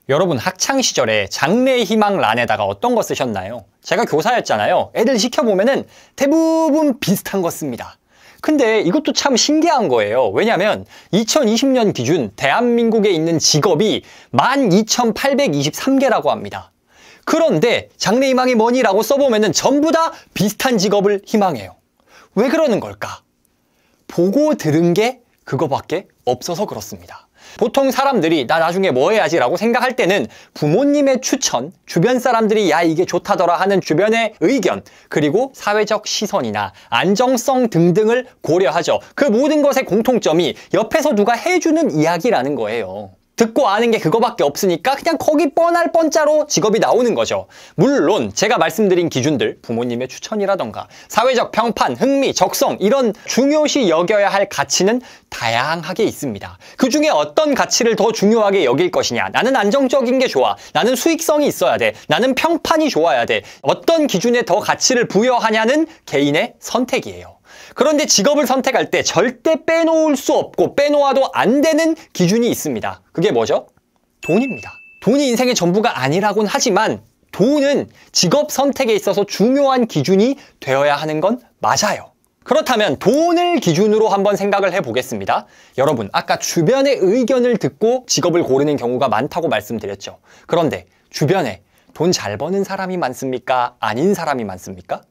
여러분 학창시절에 장래의 희망란에다가 어떤 거 쓰셨나요? 제가 교사였잖아요. 애들 시켜보면은 대부분 비슷한 거 씁니다. 근데 이것도 참 신기한 거예요. 왜냐면 2020년 기준 대한민국에 있는 직업이 12,823개라고 합니다. 그런데 장래희망이 뭐니? 라고 써보면은 전부 다 비슷한 직업을 희망해요. 왜 그러는 걸까? 보고 들은 게 그거밖에 없어서 그렇습니다. 보통 사람들이 나 나중에 뭐 해야지 라고 생각할 때는 부모님의 추천, 주변 사람들이 야 이게 좋다더라 하는 주변의 의견, 그리고 사회적 시선이나 안정성 등등을 고려하죠. 그 모든 것의 공통점이 옆에서 누가 해주는 이야기라는 거예요. 듣고 아는 게 그거밖에 없으니까 그냥 거기 뻔할 뻔짜로 직업이 나오는 거죠. 물론 제가 말씀드린 기준들, 부모님의 추천이라던가 사회적 평판, 흥미, 적성 이런 중요시 여겨야 할 가치는 다양하게 있습니다. 그중에 어떤 가치를 더 중요하게 여길 것이냐, 나는 안정적인 게 좋아, 나는 수익성이 있어야 돼, 나는 평판이 좋아야 돼, 어떤 기준에 더 가치를 부여하냐는 개인의 선택이에요. 그런데 직업을 선택할 때 절대 빼놓을 수 없고 빼놓아도 안 되는 기준이 있습니다. 그게 뭐죠? 돈입니다. 돈이 인생의 전부가 아니라고는 하지만 돈은 직업 선택에 있어서 중요한 기준이 되어야 하는 건 맞아요. 그렇다면 돈을 기준으로 한번 생각을 해보겠습니다. 여러분, 아까 주변의 의견을 듣고 직업을 고르는 경우가 많다고 말씀드렸죠. 그런데 주변에 돈 잘 버는 사람이 많습니까? 아닌 사람이 많습니까?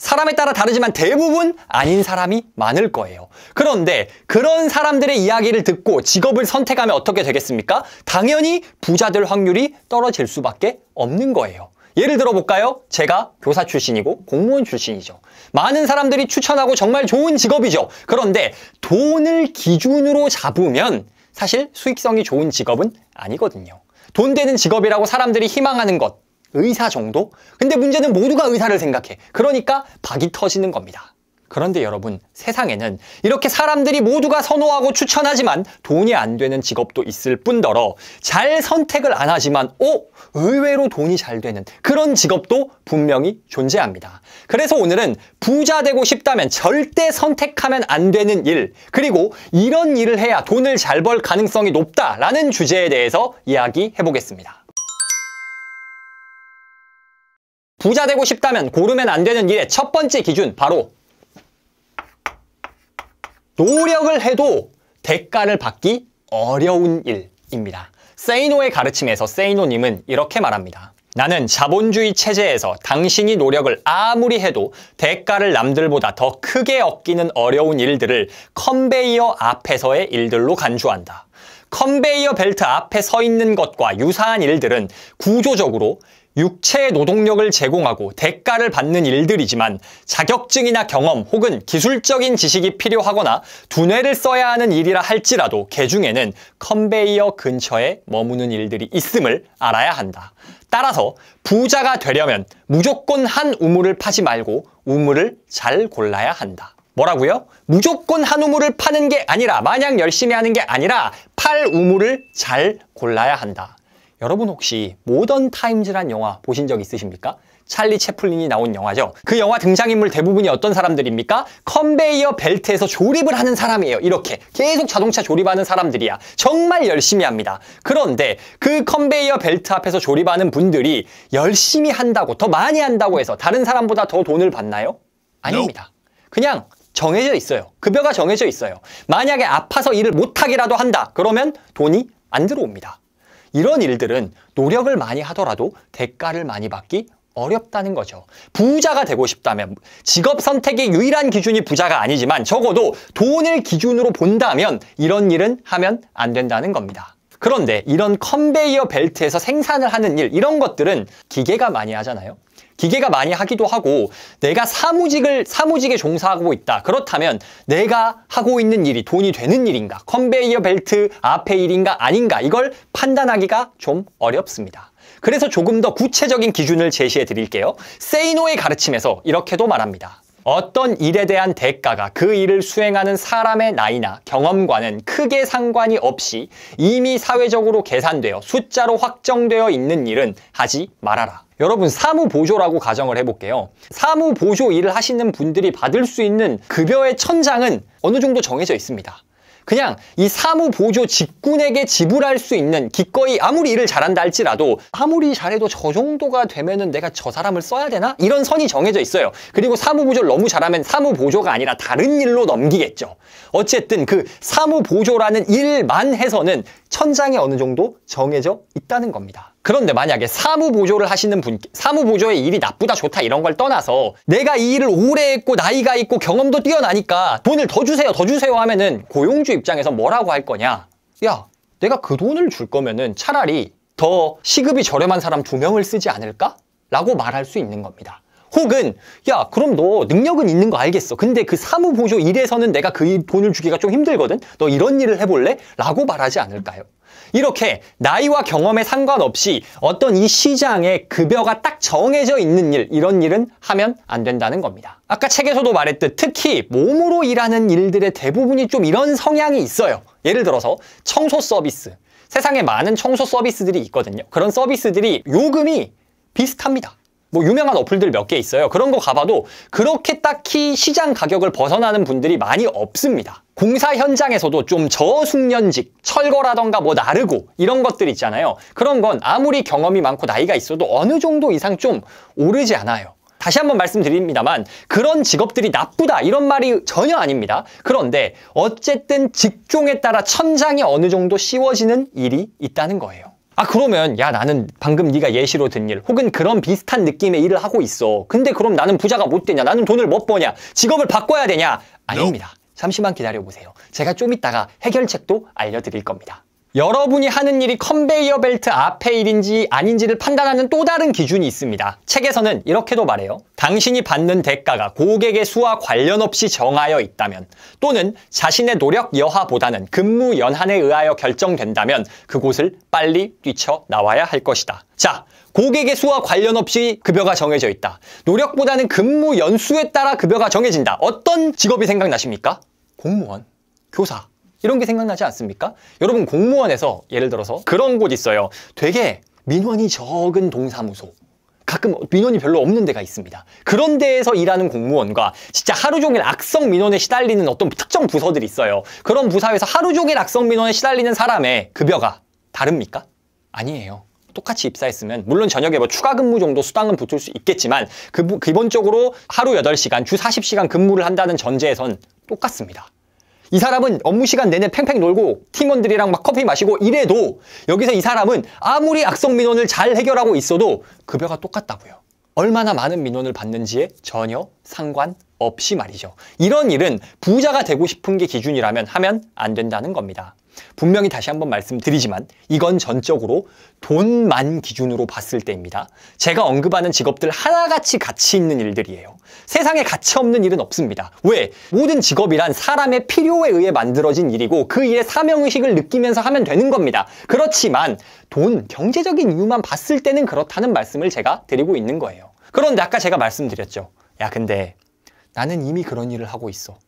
사람에 따라 다르지만 대부분 아닌 사람이 많을 거예요. 그런데 그런 사람들의 이야기를 듣고 직업을 선택하면 어떻게 되겠습니까? 당연히 부자될 확률이 떨어질 수밖에 없는 거예요. 예를 들어 볼까요? 제가 교사 출신이고 공무원 출신이죠. 많은 사람들이 추천하고 정말 좋은 직업이죠. 그런데 돈을 기준으로 잡으면 사실 수익성이 좋은 직업은 아니거든요. 돈 되는 직업이라고 사람들이 희망하는 것, 의사 정도? 근데 문제는 모두가 의사를 생각해. 그러니까 박이 터지는 겁니다. 그런데 여러분, 세상에는 이렇게 사람들이 모두가 선호하고 추천하지만 돈이 안 되는 직업도 있을 뿐더러 잘 선택을 안 하지만 의외로 돈이 잘 되는 그런 직업도 분명히 존재합니다. 그래서 오늘은 부자 되고 싶다면 절대 선택하면 안 되는 일, 그리고 이런 일을 해야 돈을 잘 벌 가능성이 높다라는 주제에 대해서 이야기해 보겠습니다. 부자 되고 싶다면 고르면 안 되는 일의 첫 번째 기준, 바로 노력을 해도 대가를 받기 어려운 일입니다. 세이노의 가르침에서 세이노님은 이렇게 말합니다. 나는 자본주의 체제에서 당신이 노력을 아무리 해도 대가를 남들보다 더 크게 얻기는 어려운 일들을 컨베이어 앞에서의 일들로 간주한다. 컨베이어 벨트 앞에 서 있는 것과 유사한 일들은 구조적으로 육체 노동력을 제공하고 대가를 받는 일들이지만 자격증이나 경험 혹은 기술적인 지식이 필요하거나 두뇌를 써야 하는 일이라 할지라도 개중에는 컨베이어 근처에 머무는 일들이 있음을 알아야 한다. 따라서 부자가 되려면 무조건 한 우물을 파지 말고 우물을 잘 골라야 한다. 뭐라고요? 무조건 한 우물을 파는 게 아니라, 마냥 열심히 하는 게 아니라 팔 우물을 잘 골라야 한다. 여러분 혹시 모던 타임즈란 영화 보신 적 있으십니까? 찰리 채플린이 나온 영화죠. 그 영화 등장인물 대부분이 어떤 사람들입니까? 컨베이어 벨트에서 조립을 하는 사람이에요. 이렇게 계속 자동차 조립하는 사람들이야. 정말 열심히 합니다. 그런데 그 컨베이어 벨트 앞에서 조립하는 분들이 열심히 한다고, 더 많이 한다고 해서 다른 사람보다 더 돈을 받나요? 아닙니다. 그냥 정해져 있어요. 급여가 정해져 있어요. 만약에 아파서 일을 못하기라도 한다, 그러면 돈이 안 들어옵니다. 이런 일들은 노력을 많이 하더라도 대가를 많이 받기 어렵다는 거죠. 부자가 되고 싶다면 직업 선택의 유일한 기준이 부자가 아니지만 적어도 돈을 기준으로 본다면 이런 일은 하면 안 된다는 겁니다. 그런데 이런 컨베이어 벨트에서 생산을 하는 일, 이런 것들은 기계가 많이 하잖아요. 기계가 많이 하기도 하고, 내가 사무직에 종사하고 있다. 그렇다면 내가 하고 있는 일이 돈이 되는 일인가? 컨베이어 벨트 앞의 일인가 아닌가? 이걸 판단하기가 좀 어렵습니다. 그래서 조금 더 구체적인 기준을 제시해 드릴게요. 세이노의 가르침에서 이렇게도 말합니다. 어떤 일에 대한 대가가 그 일을 수행하는 사람의 나이나 경험과는 크게 상관이 없이 이미 사회적으로 계산되어 숫자로 확정되어 있는 일은 하지 말아라. 여러분, 사무보조라고 가정을 해볼게요. 사무보조 일을 하시는 분들이 받을 수 있는 급여의 천장은 어느 정도 정해져 있습니다. 그냥 이 사무보조 직군에게 지불할 수 있는, 기꺼이 아무리 일을 잘한다 할지라도 아무리 잘해도 저 정도가 되면은 내가 저 사람을 써야 되나? 이런 선이 정해져 있어요. 그리고 사무보조를 너무 잘하면 사무보조가 아니라 다른 일로 넘기겠죠. 어쨌든 그 사무보조라는 일만 해서는 천장이 어느 정도 정해져 있다는 겁니다. 그런데 만약에 사무보조를 하시는 분께 사무보조의 일이 나쁘다 좋다 이런 걸 떠나서 내가 이 일을 오래 했고 나이가 있고 경험도 뛰어나니까 돈을 더 주세요 하면은 고용주 입장에서 뭐라고 할 거냐? 야, 내가 그 돈을 줄 거면은 차라리 더 시급이 저렴한 사람 2명을 쓰지 않을까? 라고 말할 수 있는 겁니다. 혹은 야, 그럼 너 능력은 있는 거 알겠어. 근데 그 사무보조 일에서는 내가 그 돈을 주기가 좀 힘들거든. 너 이런 일을 해볼래? 라고 말하지 않을까요? 이렇게 나이와 경험에 상관없이 어떤 이 시장에 급여가 딱 정해져 있는 일, 이런 일은 하면 안 된다는 겁니다. 아까 책에서도 말했듯 특히 몸으로 일하는 일들의 대부분이 좀 이런 성향이 있어요. 예를 들어서 청소 서비스. 세상에 많은 청소 서비스들이 있거든요. 그런 서비스들이 요금이 비슷합니다. 뭐 유명한 어플들 몇 개 있어요. 그런 거 가봐도 그렇게 딱히 시장 가격을 벗어나는 분들이 많이 없습니다. 공사 현장에서도 좀 저숙련직, 철거라던가 뭐 나르고 이런 것들 있잖아요. 그런 건 아무리 경험이 많고 나이가 있어도 어느 정도 이상 좀 오르지 않아요. 다시 한번 말씀드립니다만 그런 직업들이 나쁘다 이런 말이 전혀 아닙니다. 그런데 어쨌든 직종에 따라 천장이 어느 정도 씌워지는 일이 있다는 거예요. 아, 그러면 야, 나는 방금 네가 예시로 든 일 혹은 그런 비슷한 느낌의 일을 하고 있어. 근데 그럼 나는 부자가 못 되냐? 나는 돈을 못 버냐? 직업을 바꿔야 되냐? 아닙니다. 잠시만 기다려보세요. 제가 좀 이따가 해결책도 알려드릴 겁니다. 여러분이 하는 일이 컨베이어 벨트 앞의 일인지 아닌지를 판단하는 또 다른 기준이 있습니다. 책에서는 이렇게도 말해요. 당신이 받는 대가가 고객의 수와 관련 없이 정하여 있다면 또는 자신의 노력 여하보다는 근무 연한에 의하여 결정된다면 그곳을 빨리 뛰쳐나와야 할 것이다. 자, 고객의 수와 관련 없이 급여가 정해져 있다. 노력보다는 근무 연수에 따라 급여가 정해진다. 어떤 직업이 생각나십니까? 공무원, 교사. 이런 게 생각나지 않습니까? 여러분 공무원에서 예를 들어서 그런 곳 있어요. 되게 민원이 적은 동사무소. 가끔 민원이 별로 없는 데가 있습니다. 그런 데에서 일하는 공무원과 진짜 하루 종일 악성 민원에 시달리는 어떤 특정 부서들이 있어요. 그런 부서에서 하루 종일 악성 민원에 시달리는 사람의 급여가 다릅니까? 아니에요. 똑같이 입사했으면 물론 저녁에 뭐 추가 근무 정도 수당은 붙을 수 있겠지만 기본적으로 하루 8시간, 주 40시간 근무를 한다는 전제에선 똑같습니다. 이 사람은 업무 시간 내내 팽팽 놀고 팀원들이랑 막 커피 마시고 이래도 여기서 이 사람은 아무리 악성 민원을 잘 해결하고 있어도 급여가 똑같다고요. 얼마나 많은 민원을 받는지에 전혀 상관없이 말이죠. 이런 일은 부자가 되고 싶은 게 기준이라면 하면 안 된다는 겁니다. 분명히 다시 한번 말씀드리지만 이건 전적으로 돈만 기준으로 봤을 때입니다. 제가 언급하는 직업들 하나같이 가치 있는 일들이에요. 세상에 가치 없는 일은 없습니다. 왜? 모든 직업이란 사람의 필요에 의해 만들어진 일이고 그 일에 사명의식을 느끼면서 하면 되는 겁니다. 그렇지만 돈, 경제적인 이유만 봤을 때는 그렇다는 말씀을 제가 드리고 있는 거예요. 그런데 아까 제가 말씀드렸죠. 야, 근데 나는 이미 그런 일을 하고 있어.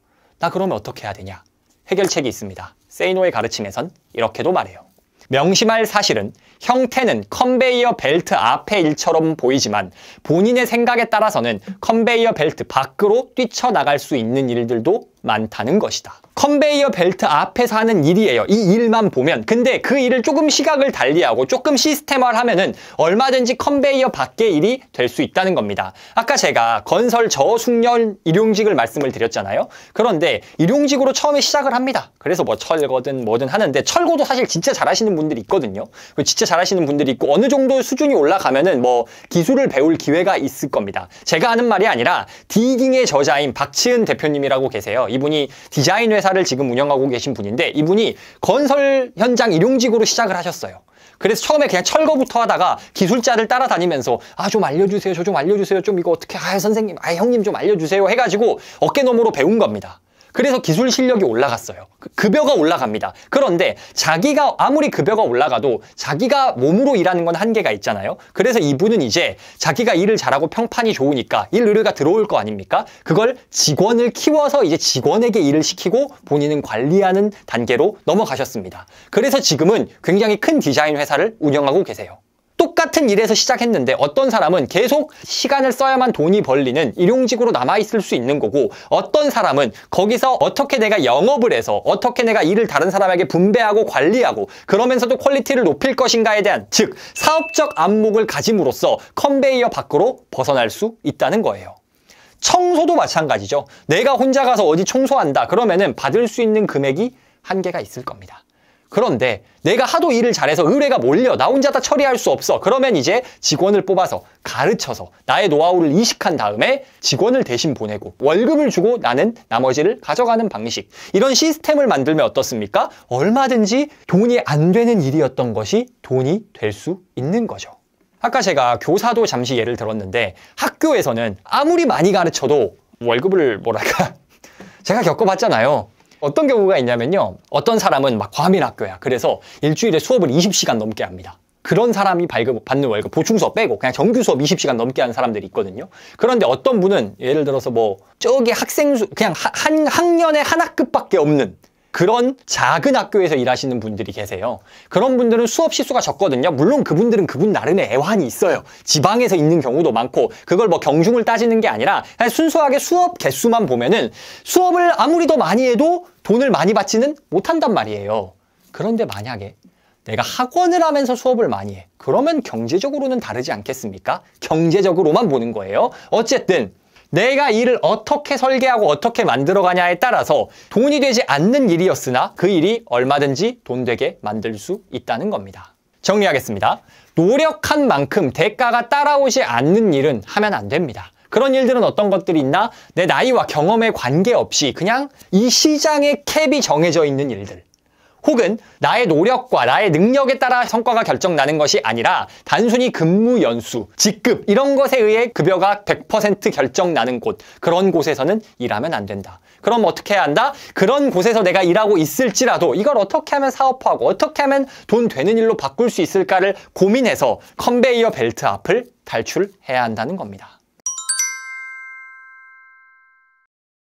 나 그러면 어떻게 해야 되냐? 해결책이 있습니다. 세이노의 가르침에선 이렇게도 말해요. 명심할 사실은 형태는 컨베이어 벨트 앞의 일처럼 보이지만 본인의 생각에 따라서는 컨베이어 벨트 밖으로 뛰쳐나갈 수 있는 일들도 많다는 것이다. 컨베이어 벨트 앞에서 하는 일이에요. 이 일만 보면. 근데 그 일을 조금 시각을 달리하고 조금 시스템화하면은 얼마든지 컨베이어 밖의 일이 될 수 있다는 겁니다. 아까 제가 건설 저숙련 일용직을 말씀을 드렸잖아요. 그런데 일용직으로 처음에 시작을 합니다. 그래서 뭐 철거든 뭐든 하는데 철거도 사실 진짜 잘하시는 분들이 있거든요. 진짜 잘하시는 분들이 있고 어느 정도 수준이 올라가면은 뭐 기술을 배울 기회가 있을 겁니다. 제가 하는 말이 아니라 디깅의 저자인 박치은 대표님이라고 계세요. 이분이 디자인 회사를 지금 운영하고 계신 분인데 이분이 건설 현장 일용직으로 시작을 하셨어요. 그래서 처음에 그냥 철거부터 하다가 기술자들 따라다니면서 좀 알려주세요. 저 좀 알려주세요. 좀 이거 어떻게 선생님, 형님 좀 알려주세요 해가지고 어깨너머로 배운 겁니다. 그래서 기술 실력이 올라갔어요. 급여가 올라갑니다. 그런데 자기가 아무리 급여가 올라가도 자기가 몸으로 일하는 건 한계가 있잖아요. 그래서 이분은 이제 자기가 일을 잘하고 평판이 좋으니까 일 의뢰가 들어올 거 아닙니까? 그걸 직원을 키워서 이제 직원에게 일을 시키고 본인은 관리하는 단계로 넘어가셨습니다. 그래서 지금은 굉장히 큰 디자인 회사를 운영하고 계세요. 똑같은 일에서 시작했는데 어떤 사람은 계속 시간을 써야만 돈이 벌리는 일용직으로 남아있을 수 있는 거고, 어떤 사람은 거기서 어떻게 내가 영업을 해서 어떻게 내가 일을 다른 사람에게 분배하고 관리하고 그러면서도 퀄리티를 높일 것인가에 대한, 즉 사업적 안목을 가짐으로써 컨베이어 밖으로 벗어날 수 있다는 거예요. 청소도 마찬가지죠. 내가 혼자 가서 어디 청소한다 그러면은 받을 수 있는 금액이 한계가 있을 겁니다. 그런데 내가 하도 일을 잘해서 의뢰가 몰려 나 혼자 다 처리할 수 없어. 그러면 이제 직원을 뽑아서 가르쳐서 나의 노하우를 이식한 다음에 직원을 대신 보내고 월급을 주고 나는 나머지를 가져가는 방식. 이런 시스템을 만들면 어떻습니까? 얼마든지 돈이 안 되는 일이었던 것이 돈이 될 수 있는 거죠. 아까 제가 교사도 잠시 예를 들었는데, 학교에서는 아무리 많이 가르쳐도 월급을 뭐랄까 제가 겪어봤잖아요. 어떤 경우가 있냐면요, 어떤 사람은 막 과밀학교야. 그래서 일주일에 수업을 20시간 넘게 합니다. 그런 사람이 받는 월급, 보충 수업 빼고 그냥 정규 수업 20시간 넘게 하는 사람들이 있거든요. 그런데 어떤 분은 예를 들어서 뭐 저기 학생 수 그냥 한 학년에 한 학급밖에 없는 그런 작은 학교에서 일하시는 분들이 계세요. 그런 분들은 수업 시수가 적거든요. 물론 그분들은 그분 나름의 애환이 있어요. 지방에서 있는 경우도 많고, 그걸 뭐 경중을 따지는 게 아니라 그냥 순수하게 수업 개수만 보면은 수업을 아무리 더 많이 해도 돈을 많이 받지는 못한단 말이에요. 그런데 만약에 내가 학원을 하면서 수업을 많이 해. 그러면 경제적으로는 다르지 않겠습니까? 경제적으로만 보는 거예요. 어쨌든 내가 일을 어떻게 설계하고 어떻게 만들어가냐에 따라서 돈이 되지 않는 일이었으나 그 일이 얼마든지 돈 되게 만들 수 있다는 겁니다. 정리하겠습니다. 노력한 만큼 대가가 따라오지 않는 일은 하면 안 됩니다. 그런 일들은 어떤 것들이 있나? 내 나이와 경험에 관계없이 그냥 이 시장의 캡이 정해져 있는 일들. 혹은 나의 노력과 나의 능력에 따라 성과가 결정나는 것이 아니라 단순히 근무 연수, 직급 이런 것에 의해 급여가 100% 결정나는 곳, 그런 곳에서는 일하면 안 된다. 그럼 어떻게 해야 한다? 그런 곳에서 내가 일하고 있을지라도 이걸 어떻게 하면 사업화하고 어떻게 하면 돈 되는 일로 바꿀 수 있을까를 고민해서 컨베이어 벨트 앞을 탈출해야 한다는 겁니다.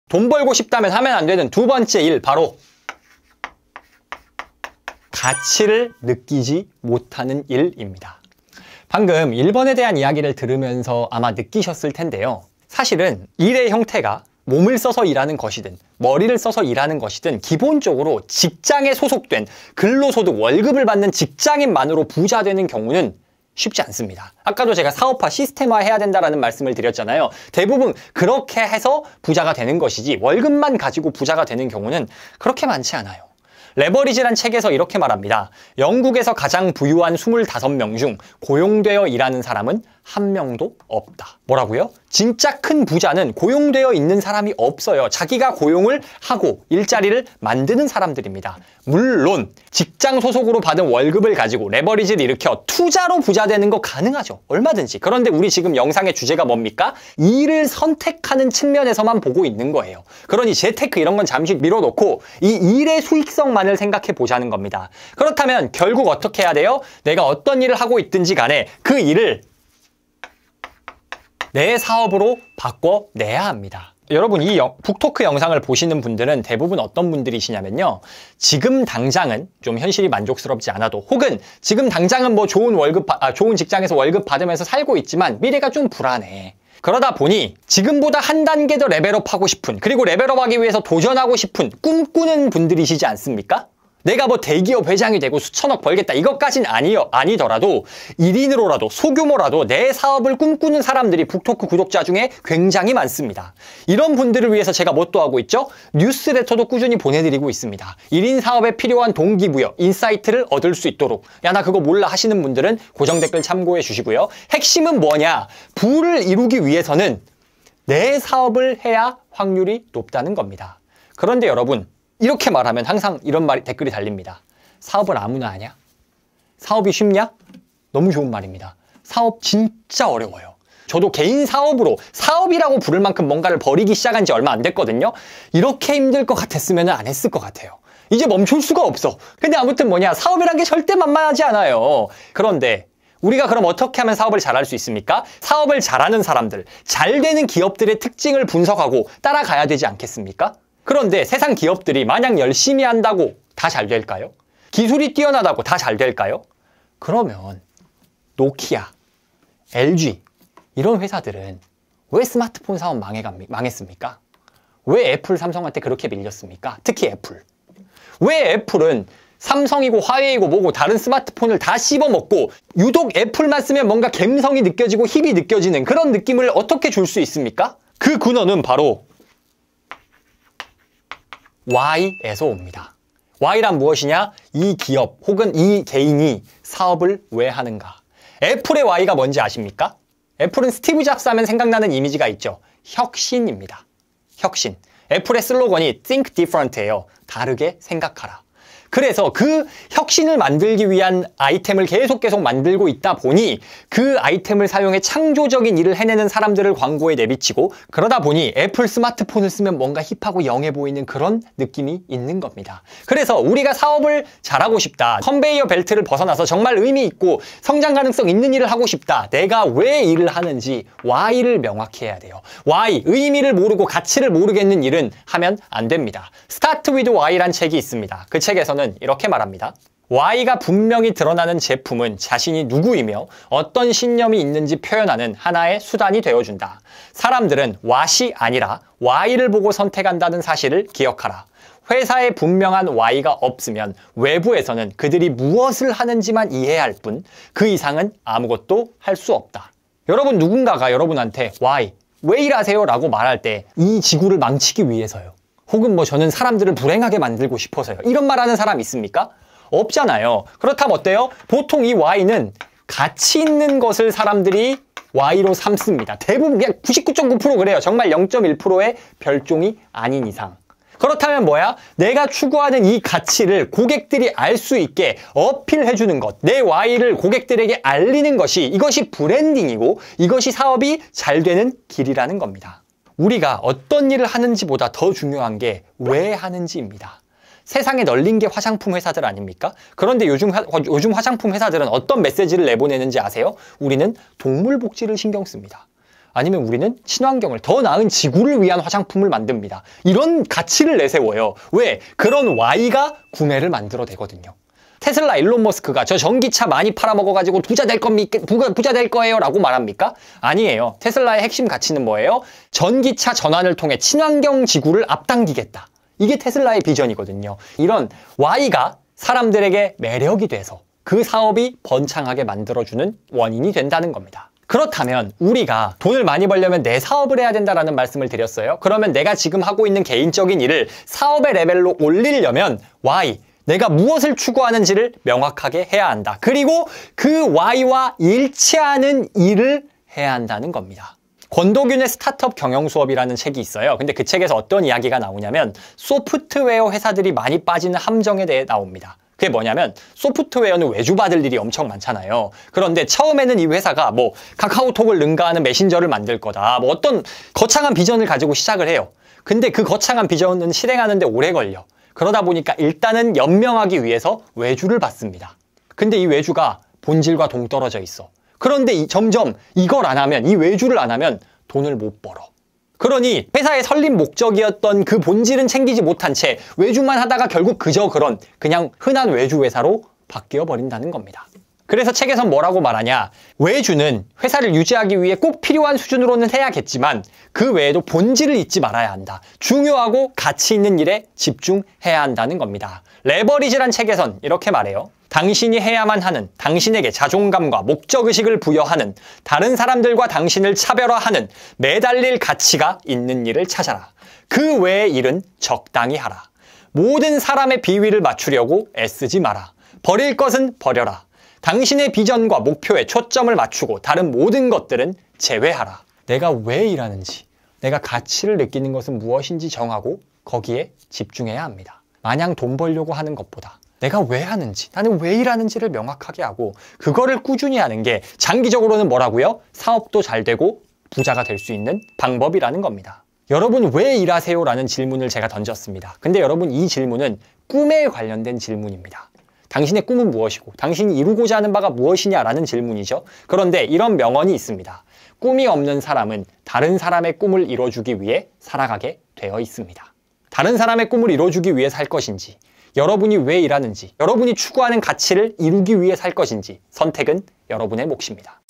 돈 벌고 싶다면 하면 안 되는 두 번째 일, 바로 가치를 느끼지 못하는 일입니다. 방금 1번에 대한 이야기를 들으면서 아마 느끼셨을 텐데요. 사실은 일의 형태가 몸을 써서 일하는 것이든 머리를 써서 일하는 것이든 기본적으로 직장에 소속된 근로소득 월급을 받는 직장인만으로 부자 되는 경우는 쉽지 않습니다. 아까도 제가 사업화, 시스템화 해야 된다라는 말씀을 드렸잖아요. 대부분 그렇게 해서 부자가 되는 것이지 월급만 가지고 부자가 되는 경우는 그렇게 많지 않아요. 레버리지란 책에서 이렇게 말합니다. 영국에서 가장 부유한 25명 중 고용되어 일하는 사람은 한 명도 없다. 뭐라고요? 진짜 큰 부자는 고용되어 있는 사람이 없어요. 자기가 고용을 하고 일자리를 만드는 사람들입니다. 물론 직장 소속으로 받은 월급을 가지고 레버리지를 일으켜 투자로 부자 되는 거 가능하죠. 얼마든지. 그런데 우리 지금 영상의 주제가 뭡니까? 일을 선택하는 측면에서만 보고 있는 거예요. 그러니 재테크 이런 건 잠시 밀어놓고 이 일의 수익성만을 생각해 보자는 겁니다. 그렇다면 결국 어떻게 해야 돼요? 내가 어떤 일을 하고 있든지 간에 그 일을 내 사업으로 바꿔내야 합니다. 여러분, 이 북토크 영상을 보시는 분들은 대부분 어떤 분들이시냐면요. 지금 당장은 좀 현실이 만족스럽지 않아도, 혹은 지금 당장은 뭐 좋은 직장에서 월급 받으면서 살고 있지만 미래가 좀 불안해. 그러다 보니 지금보다 한 단계 더 레벨업하고 싶은, 그리고 레벨업하기 위해서 도전하고 싶은 꿈꾸는 분들이시지 않습니까? 내가 뭐 대기업 회장이 되고 수천억 벌겠다 이것까진 아니더라도 1인으로라도 소규모라도 내 사업을 꿈꾸는 사람들이 북토크 구독자 중에 굉장히 많습니다. 이런 분들을 위해서 제가 뭐 또 하고 있죠? 뉴스레터도 꾸준히 보내드리고 있습니다. 1인 사업에 필요한 동기부여, 인사이트를 얻을 수 있도록. 야, 나 그거 몰라 하시는 분들은 고정 댓글 참고해 주시고요. 핵심은 뭐냐? 부를 이루기 위해서는 내 사업을 해야 확률이 높다는 겁니다. 그런데 여러분, 이렇게 말하면 항상 이런 댓글이 달립니다. 사업을 아무나 하냐? 사업이 쉽냐? 너무 좋은 말입니다. 사업 진짜 어려워요. 저도 개인 사업으로 사업이라고 부를 만큼 뭔가를 벌이기 시작한 지 얼마 안 됐거든요. 이렇게 힘들 것 같았으면 안 했을 것 같아요. 이제 멈출 수가 없어. 근데 아무튼 뭐냐, 사업이란 게 절대 만만하지 않아요. 그런데 우리가 그럼 어떻게 하면 사업을 잘할 수 있습니까? 사업을 잘하는 사람들, 잘 되는 기업들의 특징을 분석하고 따라가야 되지 않겠습니까? 그런데 세상 기업들이 마냥 열심히 한다고 다 잘 될까요? 기술이 뛰어나다고 다 잘 될까요? 그러면 노키아, LG 이런 회사들은 왜 스마트폰 사업 망했습니까? 왜 애플, 삼성한테 그렇게 밀렸습니까? 특히 애플. 왜 애플은 삼성이고 화웨이고 뭐고 다른 스마트폰을 다 씹어먹고 유독 애플만 쓰면 뭔가 감성이 느껴지고 힙이 느껴지는 그런 느낌을 어떻게 줄 수 있습니까? 그 근원은 바로 Y에서 옵니다. Y란 무엇이냐? 이 기업 혹은 이 개인이 사업을 왜 하는가? 애플의 Y가 뭔지 아십니까? 애플은 스티브 잡스 하면 생각나는 이미지가 있죠. 혁신입니다. 혁신. 애플의 슬로건이 Think Different예요. 다르게 생각하라. 그래서 그 혁신을 만들기 위한 아이템을 계속 만들고 있다 보니 그 아이템을 사용해 창조적인 일을 해내는 사람들을 광고에 내비치고 그러다 보니 애플 스마트폰을 쓰면 뭔가 힙하고 영해 보이는 그런 느낌이 있는 겁니다. 그래서 우리가 사업을 잘하고 싶다. 컨베이어 벨트를 벗어나서 정말 의미 있고 성장 가능성 있는 일을 하고 싶다. 내가 왜 일을 하는지 Y를 명확히 해야 돼요. Y, 의미를 모르고 가치를 모르겠는 일은 하면 안 됩니다. Start with Y란 책이 있습니다. 그 책에서는 이렇게 말합니다. Y가 분명히 드러나는 제품은 자신이 누구이며 어떤 신념이 있는지 표현하는 하나의 수단이 되어준다. 사람들은 what이 아니라 Y를 보고 선택한다는 사실을 기억하라. 회사에 분명한 Y가 없으면 외부에서는 그들이 무엇을 하는지만 이해할 뿐 그 이상은 아무것도 할 수 없다. 여러분 누군가가 여러분한테 Y, 왜 일하세요? 라고 말할 때 이 지구를 망치기 위해서요. 혹은 저는 사람들을 불행하게 만들고 싶어서요. 이런 말하는 사람 있습니까? 없잖아요. 그렇다면 어때요? 보통 이 Y는 가치 있는 것을 사람들이 Y로 삼습니다. 대부분 그냥 99.9% 그래요. 정말 0.1%의 별종이 아닌 이상. 그렇다면 뭐야? 내가 추구하는 이 가치를 고객들이 알 수 있게 어필해주는 것, 내 Y를 고객들에게 알리는 것이 이것이 브랜딩이고 이것이 사업이 잘 되는 길이라는 겁니다. 우리가 어떤 일을 하는지보다 더 중요한 게 왜 하는지입니다. 세상에 널린 게 화장품 회사들 아닙니까? 그런데 요즘 화장품 회사들은 어떤 메시지를 내보내는지 아세요? 우리는 동물 복지를 신경 씁니다. 아니면 우리는 친환경을 더 나은 지구를 위한 화장품을 만듭니다. 이런 가치를 내세워요. 왜? 그런 Y가 구매를 만들어내거든요. 테슬라 일론 머스크가 저 전기차 많이 팔아먹어가지고 부자 될 거예요 라고 말합니까? 아니에요. 테슬라의 핵심 가치는 뭐예요? 전기차 전환을 통해 친환경 지구를 앞당기겠다. 이게 테슬라의 비전이거든요. 이런 Y가 사람들에게 매력이 돼서 그 사업이 번창하게 만들어주는 원인이 된다는 겁니다. 그렇다면 우리가 돈을 많이 벌려면 내 사업을 해야 된다라는 말씀을 드렸어요. 그러면 내가 지금 하고 있는 개인적인 일을 사업의 레벨로 올리려면 Y, 내가 무엇을 추구하는지를 명확하게 해야 한다. 그리고 그 Y와 일치하는 일을 해야 한다는 겁니다. 권도균의 스타트업 경영 수업이라는 책이 있어요. 근데 그 책에서 어떤 이야기가 나오냐면 소프트웨어 회사들이 많이 빠지는 함정에 대해 나옵니다. 그게 뭐냐면 소프트웨어는 외주받을 일이 엄청 많잖아요. 그런데 처음에는 이 회사가 카카오톡을 능가하는 메신저를 만들 거다. 어떤 거창한 비전을 가지고 시작을 해요. 근데 그 거창한 비전은 실행하는데 오래 걸려. 그러다 보니까 일단은 연명하기 위해서 외주를 받습니다. 근데 이 외주가 본질과 동떨어져 있어. 그런데 점점 이걸 안 하면, 이 외주를 안 하면 돈을 못 벌어. 그러니 회사의 설립 목적이었던 그 본질은 챙기지 못한 채 외주만 하다가 결국 그냥 흔한 외주 회사로 바뀌어 버린다는 겁니다. 그래서 책에선 뭐라고 말하냐? 외주는 회사를 유지하기 위해 꼭 필요한 수준으로는 해야겠지만 그 외에도 본질을 잊지 말아야 한다. 중요하고 가치 있는 일에 집중해야 한다는 겁니다. 레버리지란 책에선 이렇게 말해요. 당신이 해야만 하는, 당신에게 자존감과 목적의식을 부여하는, 다른 사람들과 당신을 차별화하는, 매달릴 가치가 있는 일을 찾아라. 그 외의 일은 적당히 하라. 모든 사람의 비위를 맞추려고 애쓰지 마라. 버릴 것은 버려라. 당신의 비전과 목표에 초점을 맞추고 다른 모든 것들은 제외하라. 내가 왜 일하는지, 내가 가치를 느끼는 것은 무엇인지 정하고 거기에 집중해야 합니다. 마냥 돈 벌려고 하는 것보다 내가 왜 하는지, 나는 왜 일하는지를 명확하게 하고 그거를 꾸준히 하는 게 장기적으로는 뭐라고요? 사업도 잘 되고 부자가 될 수 있는 방법이라는 겁니다. 여러분 왜 일하세요? 라는 질문을 제가 던졌습니다. 근데 여러분 이 질문은 꿈에 관련된 질문입니다. 당신의 꿈은 무엇이고 당신이 이루고자 하는 바가 무엇이냐라는 질문이죠. 그런데 이런 명언이 있습니다. 꿈이 없는 사람은 다른 사람의 꿈을 이뤄주기 위해 살아가게 되어 있습니다. 다른 사람의 꿈을 이뤄주기 위해 살 것인지 여러분이 왜 일하는지, 여러분이 추구하는 가치를 이루기 위해 살 것인지 선택은 여러분의 몫입니다.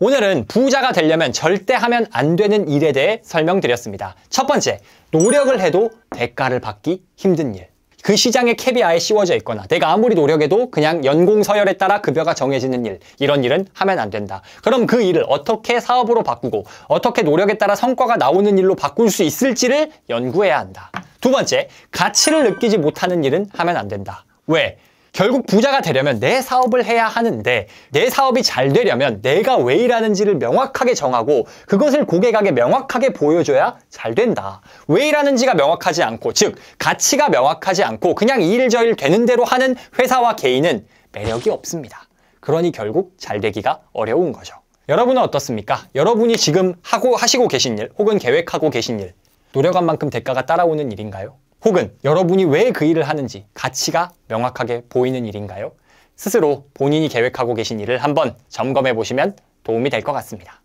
오늘은 부자가 되려면 절대 하면 안 되는 일에 대해 설명드렸습니다. 첫 번째, 노력을 해도 대가를 받기 힘든 일. 그 시장에 캡이 아예 씌워져 있거나 내가 아무리 노력해도 그냥 연공 서열에 따라 급여가 정해지는 일, 이런 일은 하면 안 된다. 그럼 그 일을 어떻게 사업으로 바꾸고 어떻게 노력에 따라 성과가 나오는 일로 바꿀 수 있을지를 연구해야 한다. 두 번째, 가치를 느끼지 못하는 일은 하면 안 된다. 왜? 결국 부자가 되려면 내 사업을 해야 하는데 내 사업이 잘 되려면 내가 왜 일하는지를 명확하게 정하고 그것을 고객에게 명확하게 보여줘야 잘 된다. 왜 일하는지가 명확하지 않고, 즉 가치가 명확하지 않고 그냥 이 일 저 일 되는 대로 하는 회사와 개인은 매력이 없습니다. 그러니 결국 잘 되기가 어려운 거죠. 여러분은 어떻습니까? 여러분이 지금 하시고 계신 일 혹은 계획하고 계신 일, 노력한 만큼 대가가 따라오는 일인가요? 혹은 여러분이 왜 그 일을 하는지 가치가 명확하게 보이는 일인가요? 스스로 본인이 계획하고 계신 일을 한번 점검해 보시면 도움이 될 것 같습니다.